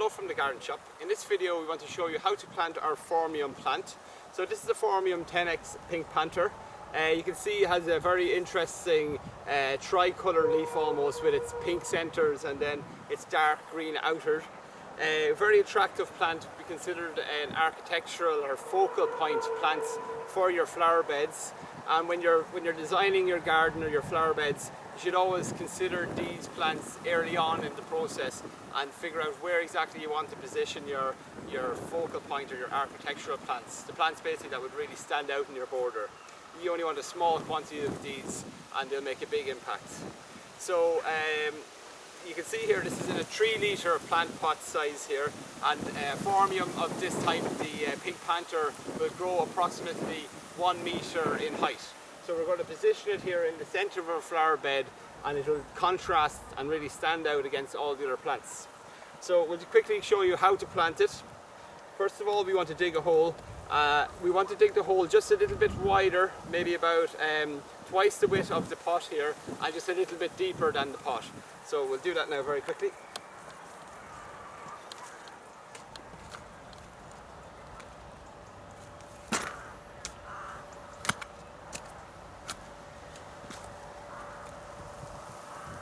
Joe from the garden shop. In this video we want to show you how to plant our Phormium plant. So this is the Phormium 10X Pink Panther. You can see it has a very interesting tricolour leaf almost, with its pink centres and then its dark green outer. A very attractive plant to be considered an architectural or focal point plant for your flower beds. And when you're designing your garden or your flower beds, you should always consider these plants early on in the process and figure out where exactly you want to position your focal point or your architectural plants. The plants basically that would really stand out in your border. You only want a small quantity of these and they'll make a big impact. So you can see here this is in a 3 litre plant pot size here, and Phormium of this type, the Pink Panther, will grow approximately 1 metre in height. So we're going to position it here in the centre of our flower bed, and it will contrast and really stand out against all the other plants. So we'll quickly show you how to plant it. First of all, we want to dig a hole. We want to dig the hole just a little bit wider, maybe about twice the width of the pot here, and just a little bit deeper than the pot. So we'll do that now very quickly.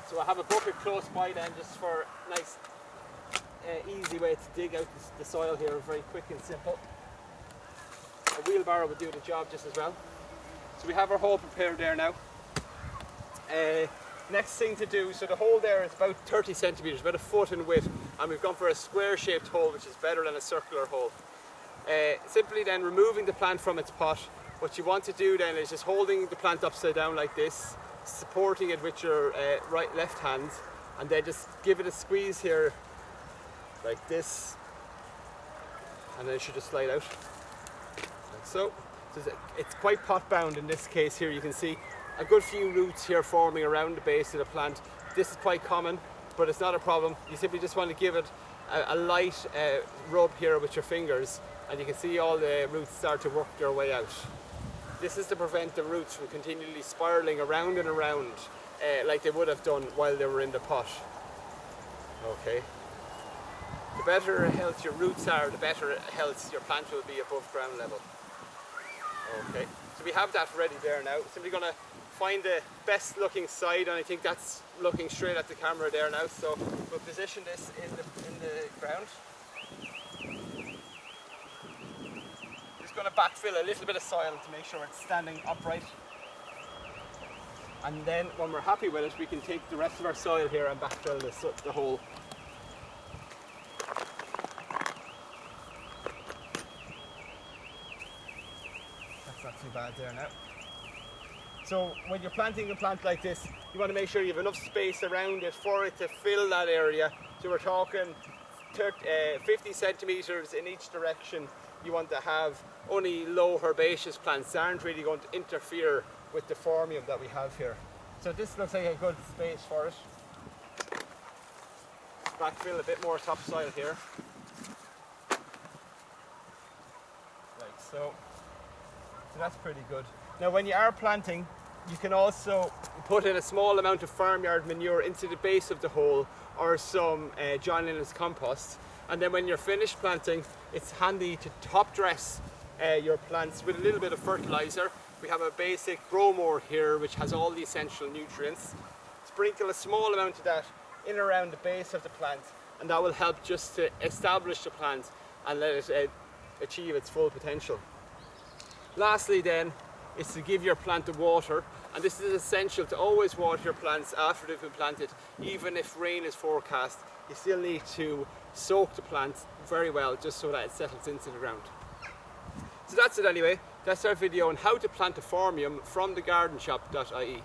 So I have a bucket close by then, just for a nice easy way to dig out the soil here, very quick and simple. A wheelbarrow will do the job just as well. So we have our hole prepared there now. Next thing to do, so the hole there is about 30 centimetres, about a foot in width, and we've gone for a square shaped hole, which is better than a circular hole. Simply then removing the plant from its pot, what you want to do then is just holding the plant upside down like this, supporting it with your left hand, and then just give it a squeeze here like this, and then it should just slide out like so. It's quite pot bound in this case here. You can see a good few roots here forming around the base of the plant. This is quite common, but it's not a problem. You simply just want to give it a light rub here with your fingers, and you can see all the roots start to work their way out. This is to prevent the roots from continually spiralling around and around like they would have done while they were in the pot. Okay. The better health your roots are, the better health your plant will be above ground level. Okay, so we have that ready there now. Simply going to find the best looking side, and I think that's looking straight at the camera there now. So we'll position this in the ground. Just going to backfill a little bit of soil to make sure it's standing upright. And then when we're happy with it, we can take the rest of our soil here and backfill the hole. Not too bad there now. So when you're planting a plant like this, you want to make sure you have enough space around it for it to fill that area. So we're talking 50 centimetres in each direction. You want to have only low herbaceous plants that aren't really going to interfere with the Phormium that we have here. So this looks like a good space for it. Backfill a bit more topsoil here. Like so. So that's pretty good. Now when you are planting, you can also put in a small amount of farmyard manure into the base of the hole, or some John Lennon's compost, and then when you're finished planting, it's handy to top dress your plants with a little bit of fertilizer. We have a basic grow more here which has all the essential nutrients. Sprinkle a small amount of that in and around the base of the plant, and that will help just to establish the plant and let it achieve its full potential. Lastly then, is to give your plant the water, and this is essential to always water your plants after they've been planted. Even if rain is forecast, you still need to soak the plant very well just so that it settles into the ground. So that's it anyway. That's our video on how to plant a Phormium from thegardenshop.ie.